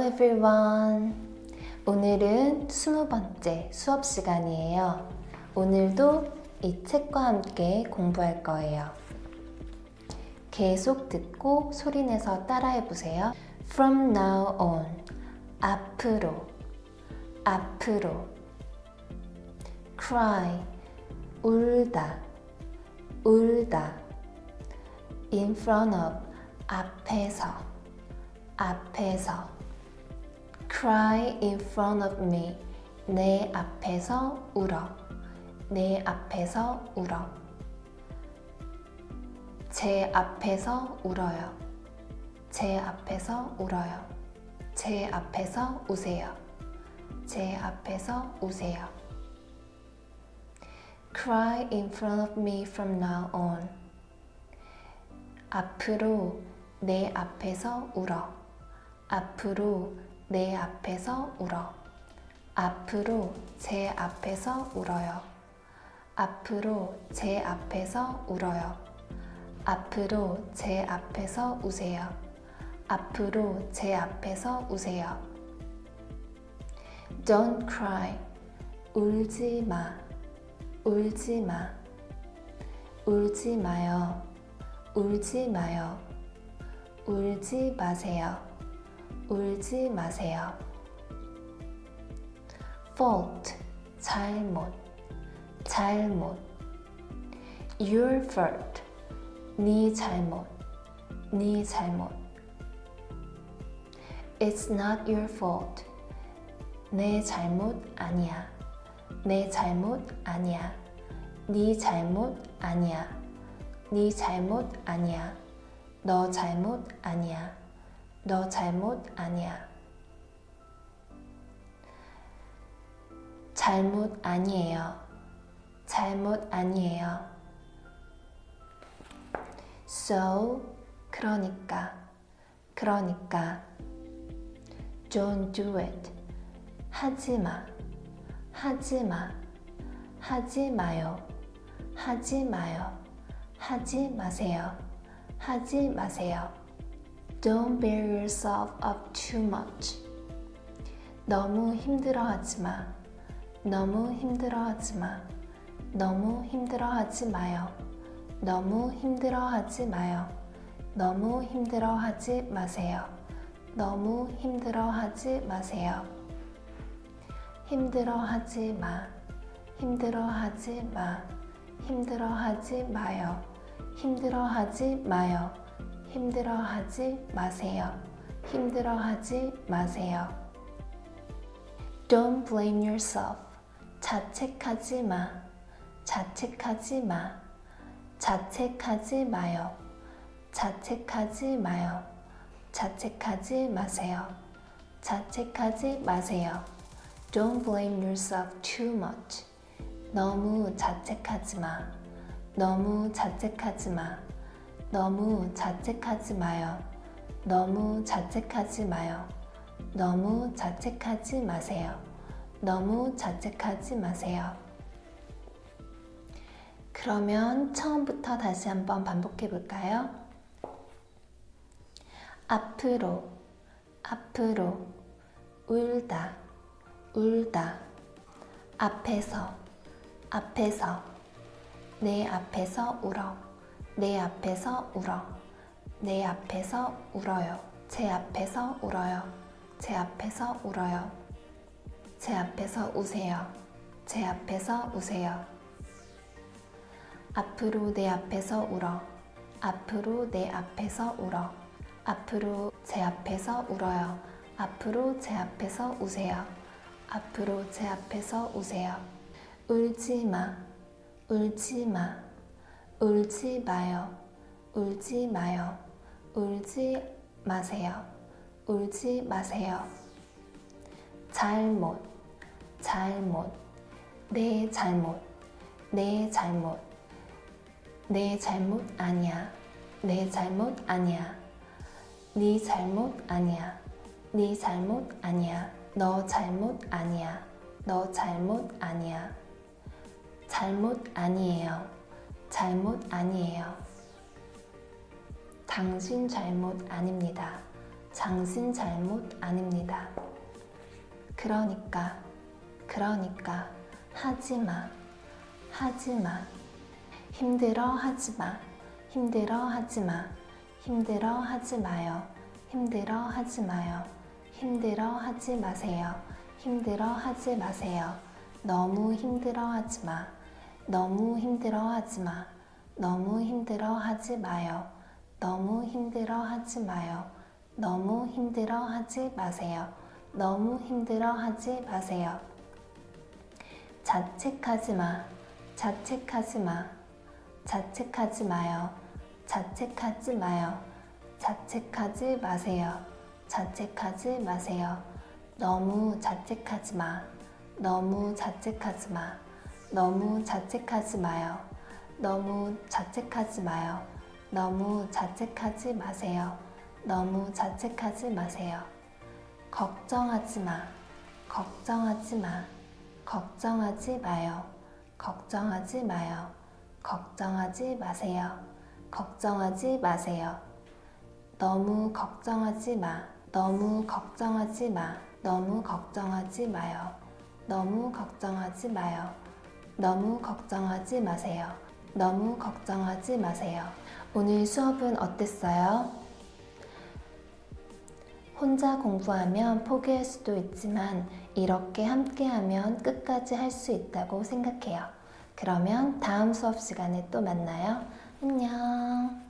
Hello everyone. 오늘은 20번째 수업 시간이에요. 오늘도 이 책과 함께 공부할 거예요. 계속 듣고 소리내서 따라해 보세요. From now on. 앞으로. 앞으로. Cry. 울다. 울다. In front of. 앞에서. 앞에서. Cry in front of me. 내 앞에서 울어. 내 앞에서 울어. 제 앞에서 울어요. 제 앞에서 울어요. 제 앞에서 우세요. 제 앞에서 우세요. Cry in front of me from now on. 앞으로 내 앞에서 울어. 앞으로 내 앞에서 울어. 앞으로 제 앞에서 울어요. 앞으로 제 앞에서 울어요. 앞으로 제 앞에서 우세요. 앞으로 제 앞에서 우세요. Don't cry. 울지 마. 울지 마. 울지 마요. 울지 마요. 울지 마세요. 울지 마세요. Fault. 잘못. 잘못. Your fault. 네 잘못. 네 잘못. It's not your fault. 내 잘못 아니야. 내 잘못 아니야. 네 잘못 아니야. 네 잘못 아니야. 너 잘못 아니야. 너 잘못 아니야. 잘못 아니에요. 잘못 아니에요. So, 그러니까. 그러니까. Don't do it. 하지 마. 하지 마. 하지 마요. 하지 마요. 하지 마세요. 하지 마세요. Don't bear yourself up too much. 너무 힘들어하지 마. 너무 힘들어하지 마. 너무 힘들어하지 마요. 너무 힘들어하지 마요. 너무 힘들어하지 마세요. 너무 힘들어하지 마세요. 힘들어하지 마. 힘들어하지 마. 힘들어하지 마요. 힘들어하지 마요. 힘들어하지 마세요. 힘들어하지 마세요. Don't blame yourself. 자책하지 마. 자책하지 마. 자책하지 마요. 자책하지 마요. 자책하지 마세요. 자책하지 마세요. Don't blame yourself too much. 너무 자책하지 마. 너무 자책하지 마. 너무 자책하지 마요. 너무 자책하지 마요. 너무 자책하지 마세요. 너무 자책하지 마세요. 그러면 처음부터 다시 한번 반복해 볼까요? 앞으로, 앞으로, 울다, 울다, 앞에서, 앞에서, 내 앞에서 울어, 내 앞에서 울어, 내 앞에서 울어요, 제 앞에서 울어요, 제 앞에서 울어요, 제 앞에서 우세요, 제 앞에서 우세요. 앞으로 내 앞에서 울어, 앞으로 내 앞에서 울어, 앞으로 제 앞에서 울어요, 앞으로 제 앞에서 우세요, 앞으로 제 앞에서 우세요. 울지 마, 울지 마, 울지 마요, 울지 마요, 울지 마세요, 울지 마세요. 잘못, 잘못, 내 잘못, 내 잘못, 내 잘못 아니야, 내 잘못 아니야, 네 잘못 아니야, 네 잘못 아니야, 너 잘못 아니야, 너 잘못 아니야. 잘못 아니에요. 잘못 아니에요. 당신 잘못 아닙니다. 당신 잘못 아닙니다. 그러니까 하지마, 하지마. 힘들어 하지마, 힘들어 하지마, 힘들어 하지 마요, 힘들어 하지 마요, 힘들어 하지 마세요, 힘들어 하지 마세요. 너무 힘들어 하지마, 너무 힘들어 하지마, 너무 힘들어 하지 마요, 너무 힘들어 하지 마요, 너무 힘들어 하지 마세요, 너무 힘들어 하지 마세요. 자책하지 마, 자책하지 마, 자책하지 마요, 자책하지 마요, 자책하지 마세요, 자책하지 마세요. 너무 자책하지 마, 너무 자책하지 마, 너무 자책하지 마요, 너무 자책하지 마요, 너무 자책하지 마세요, 너무 자책하지 마세요. 걱정하지 마, 걱정하지 마, 걱정하지 마요, 걱정하지 마요, 걱정하지 마세요, 걱정하지 마세요. 너무 걱정하지 마, 너무 걱정하지 마, 너무 걱정하지 마요, 너무 걱정하지 마요, 너무 걱정하지 마세요, 너무 걱정하지 마세요. 오늘 수업은 어땠어요? 혼자 공부하면 포기할 수도 있지만 이렇게 함께하면 끝까지 할 수 있다고 생각해요. 그러면 다음 수업 시간에 또 만나요. 안녕.